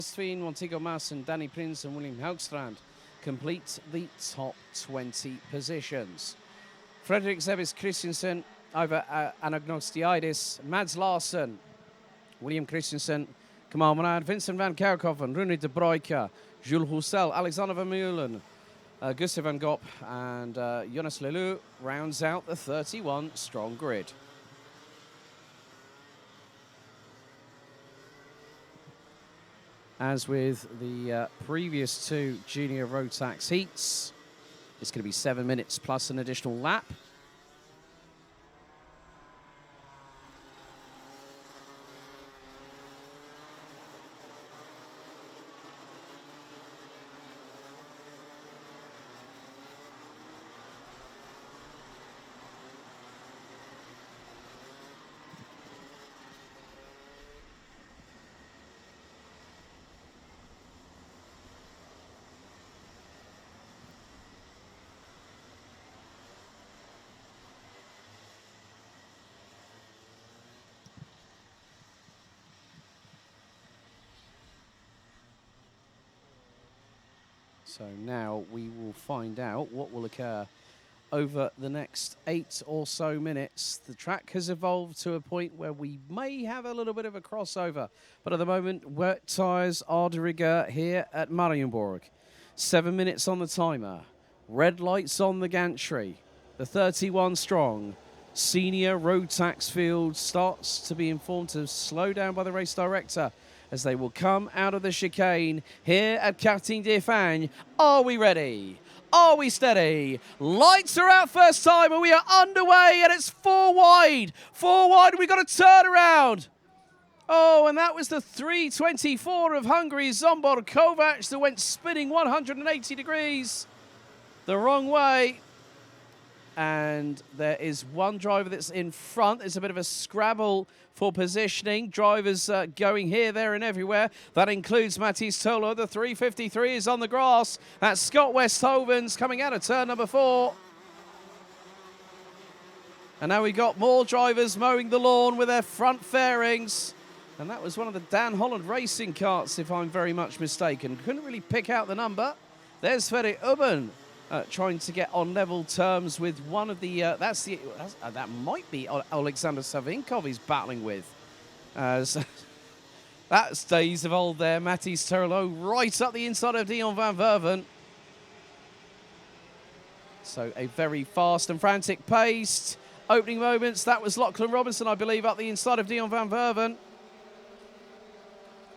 Sveen, Montego Mas and Danny Prince and William Haugstrand complete the top 20 positions. Frederick Zebis Christensen over Anagnostiidis, Mads Larsen, William Christensen, Kamal Manad, Vincent van Kerkhoven, Rune de Broeke, Jules Roussel, Alexander van Meulen, Gustav van Gop and Jonas Lelou rounds out the 31 strong grid. As with the previous two junior Rotax heats, it's going to be 7 minutes plus an additional lap. So now we will find out what will occur over the next 8 or so minutes. The track has evolved to a point where we may have a little bit of a crossover, but at the moment, wet tyres are de rigueur here at Marienborg. 7 minutes on the timer, red lights on the gantry. The 31 strong senior Rotax field starts to be informed to slow down by the race director as they will come out of the chicane here at Karting d'Espagne. Are we ready? Are we steady? Lights are out first time and we are underway and it's 4 wide. 4 wide, we got a turnaround. Oh, and that was the 324 of Hungary, Zombor Kovacs, that went spinning 180 degrees the wrong way. And there is one driver that's in front. There's a bit of a scrabble for positioning. Drivers going here, there, and everywhere. That includes Matthias Tolo. The 353 is on the grass. That's Scott Westhovens coming out of turn number 4. And now we got more drivers mowing the lawn with their front fairings. And that was one of the Dan Holland racing carts, if I'm very much mistaken. Couldn't really pick out the number. There's Sverre Ubben. Trying to get on level terms with one of the, that might be Alexander Savinkov he's battling with. That's days of old there. Matthias Turlo right up the inside of Dion van Verven. So a very fast and frantic pace. Opening moments, that was Lachlan Robinson, I believe, up the inside of Dion van Verven.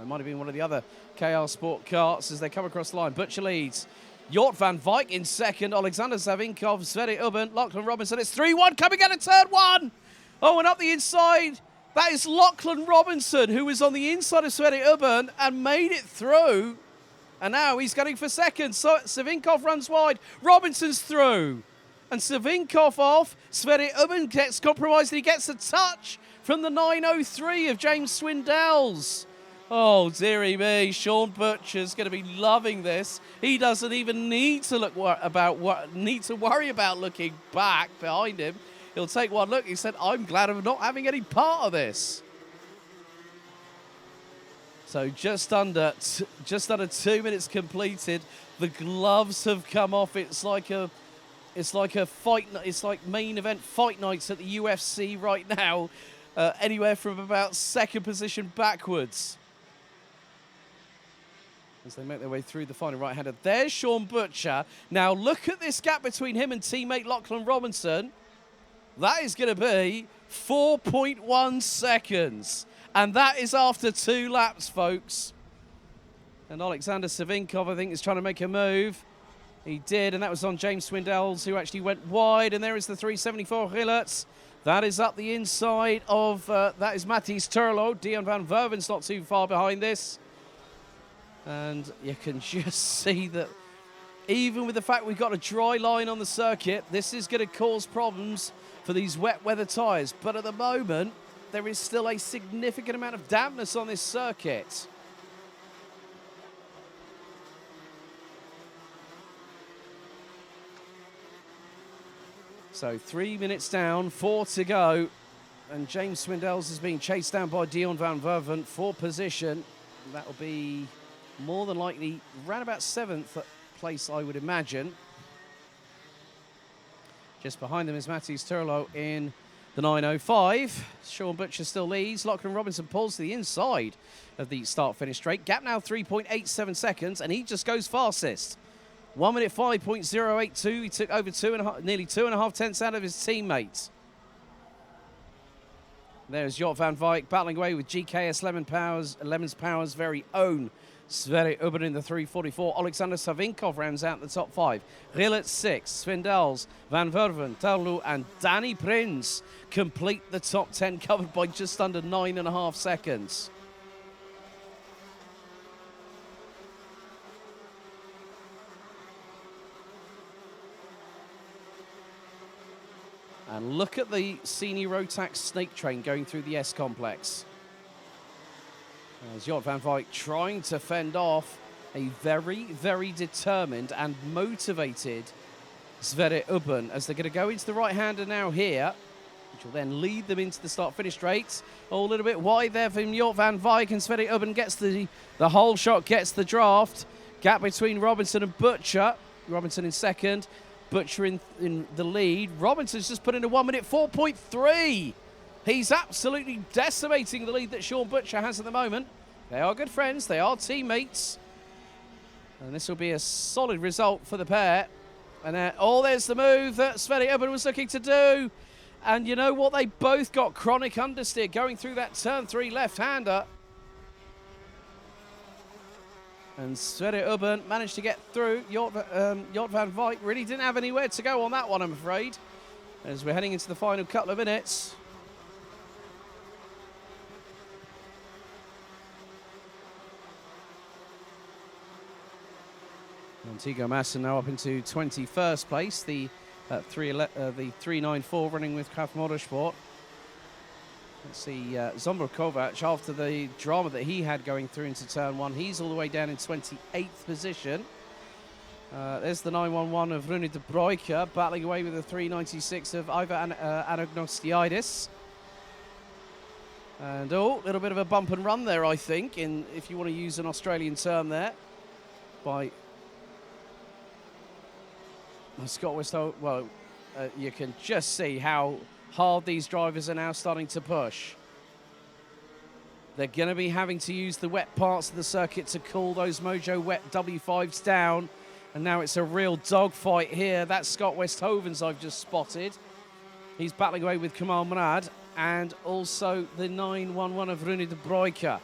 It might have been one of the other KR Sport carts as they come across the line. Butcher leads. Jort van Wyk in second, Alexander Savinkov, Sverre Ubben, Lachlan Robinson. It's 3-1 coming out of turn 1. Oh, and up the inside, that is Lachlan Robinson, who was on the inside of Sverre Ubben and made it through. And now he's going for second. So Savinkov runs wide. Robinson's through. And Savinkov off. Sverre Ubben gets compromised and he gets a touch from the 903 of James Swindells. Oh, dearie me, Sean Butcher's going to be loving this. He doesn't even need to worry about looking back behind him. He'll take one look. He said, I'm glad of not having any part of this. So just under 2 minutes completed. The gloves have come off. It's like a fight. It's like main event fight nights at the UFC right now. Anywhere from about second position backwards. As they make their way through the final right-hander. There's Sean Butcher. Now look at this gap between him and teammate Lachlan Robinson. That is going to be 4.1 seconds. And that is after 2 laps, folks. And Alexander Savinkov, I think, is trying to make a move. He did, and that was on James Swindells, who actually went wide. And there is the 374 Gillerts. That is up the inside of, that is Matthias Turlo. Dion van Verven's not too far behind this. And you can just see that even with the fact we've got a dry line on the circuit, this is going to cause problems for these wet weather tyres. But at the moment, there is still a significant amount of dampness on this circuit. So 3 minutes down, 4 to go. And James Swindells is being chased down by Dion van Verven for position. That will be more than likely round about 7th place, I would imagine. Just behind them is Matthews Turlo in the 9.05. Sean Butcher still leads. Lachlan Robinson pulls to the inside of the start-finish straight. Gap now 3.87 seconds, and he just goes fastest. 1 minute 5.082. He took over nearly 2.5 tenths out of his teammates. There's Jort van Wijk battling away with GKS Lemons Power's very own Sverre Ubben in the 3.44. Alexander Savinkov rounds out the top 5. Rillet 6. Svindels, Van Verven, Terlu and Danny Prins complete the top 10, covered by just under 9.5 seconds. And look at the Senior Rotax snake train going through the S complex. As Jort van Wijk trying to fend off a very, very determined and motivated Sverre Ubben, as they're going to go into the right-hander now here, which will then lead them into the start-finish straight. Oh, a little bit wide there from Jort van Wijk, and Sverre Ubben gets the whole shot, gets the draft. Gap between Robinson and Butcher. Robinson in second. Butcher in the lead. Robinson's just put in a 1 minute 4.3. He's absolutely decimating the lead that Sean Butcher has at the moment. They are good friends. They are teammates. And this will be a solid result for the pair. And there's the move that Sverre Ubben was looking to do. And you know what? They both got chronic understeer going through that turn 3 left-hander. And Sverre Ubben managed to get through. Jort van Wijk really didn't have anywhere to go on that one, I'm afraid, as we're heading into the final couple of minutes. Antigua Massa now up into 21st place. The 394 running with Kraft Motorsport. Let's see, Zomber Kovac, after the drama that he had going through into turn 1, he's all the way down in 28th position. There's the 911 of Rune de Broeke, battling away with the 396 of Ivar Anagnostiidis. And a little bit of a bump and run there, I think, if you want to use an Australian term there, by Scott Westholt. Well, you can just see how hard these drivers are now starting to push. They're going to be having to use the wet parts of the circuit to cool those Mojo wet W5s down. And now it's a real dogfight here. That's Scott Westhoven's I've just spotted. He's battling away with Kamal Murad and also the 911 of Rune de Broeke.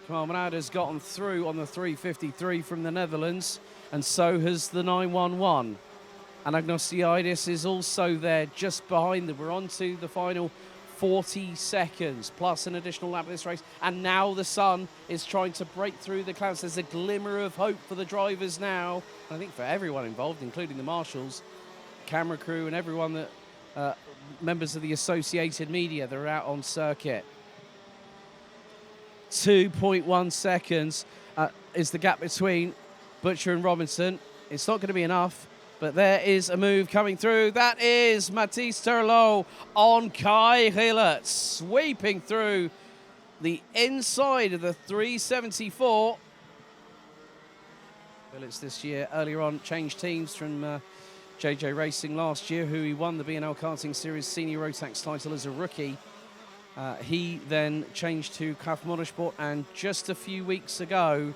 Kamal Murad has gotten through on the 353 from the Netherlands, and so has the 911. And Agnostiidis is also there just behind them. We're on to the final 40 seconds, plus an additional lap of this race. And now the sun is trying to break through the clouds. There's a glimmer of hope for the drivers now. And I think for everyone involved, including the marshals, camera crew, and everyone that members of the associated media that are out on circuit. 2.1 seconds is the gap between Butcher and Robinson. It's not going to be enough. But there is a move coming through. That is Matthijs Terlo on Kai Rillet, sweeping through the inside of the 374. Rillet's this year, earlier on, changed teams from JJ Racing last year, who he won the BNL Karting Series Senior Rotax title as a rookie. He then changed to Kraft Motorsport, and just a few weeks ago,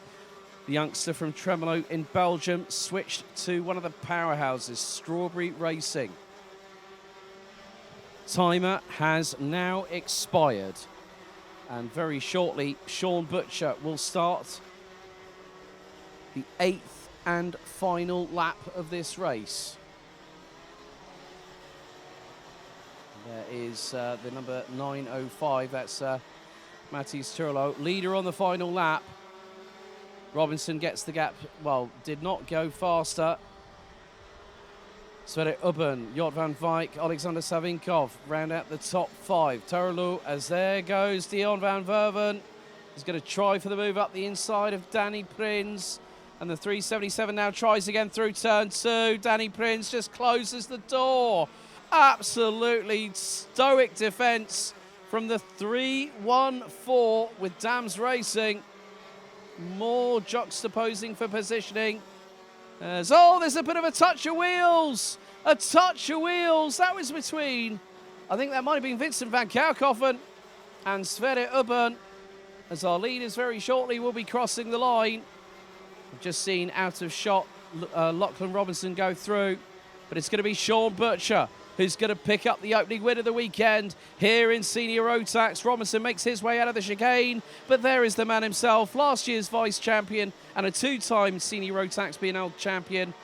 the youngster from Tremelo in Belgium switched to one of the powerhouses, Strawberry Racing. Timer has now expired. And very shortly, Sean Butcher will start the 8th and final lap of this race. There is the number 905. That's Matthijs Turlo, leader on the final lap. Robinson gets the gap, well, did not go faster. Sverre Ubben, Jort van Wijk, Alexander Savinkov round out the top 5. Turlu, as there goes Dion van Verven. He's going to try for the move up the inside of Danny Prins. And the 377 now tries again through turn 2. Danny Prins just closes the door. Absolutely stoic defense from the 314 with Dams Racing. more juxtaposing for positioning. Oh, there's a bit of a touch of wheels. A touch of wheels. That was between, I think that might have been Vincent van Kerkhoven and Sverre Ubben, as our leaders very shortly will be crossing the line. We've just seen out of shot Lachlan Robinson go through, but it's going to be Sean Butcher who's going to pick up the opening win of the weekend here in Senior Rotax. Robinson makes his way out of the chicane, but there is the man himself, last year's vice champion and a two-time Senior Rotax BNL champion.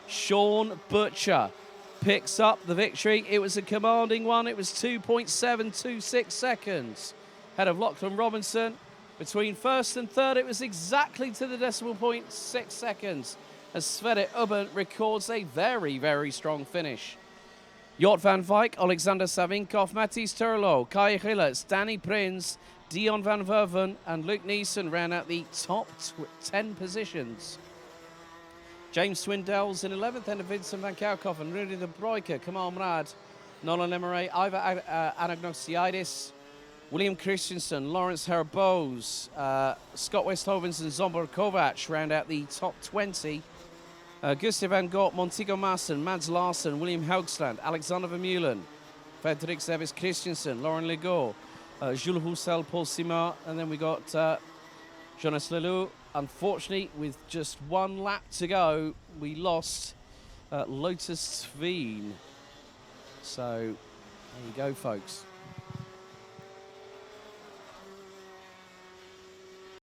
Sean Butcher picks up the victory. It was a commanding one. It was 2.726 seconds ahead of Lachlan Robinson. Between first and third, it was exactly to the decimal point 6 seconds, as Sverre Ubben records a very, very strong finish. Jort van Wijk, Alexander Savinkov, Matthijs Turlo, Kai Gilles, Danny Prins, Dion van Verven and Luke Neeson ran out the top 10 positions. James Swindells in 11th, and Vincent van Kerkhoven, Rudy de Bruyke, Kamal Mrad, Nolan Emery, Ivar Anagnosiadis, William Christensen, Lawrence Herbose, Scott Westhovens and Zomber Kovac round out the top 20. Gustav van Gogh, Montego Maassen, Mads Larsen, William Hoogstrand, Alexander Vermeulen, Frederik Sevis Christensen, Lauren Legault, Jules Houssel, Paul Simard, and then we got Jonas Lelou. Unfortunately, with just one lap to go, we lost Lotus Sveen. So, there you go, folks.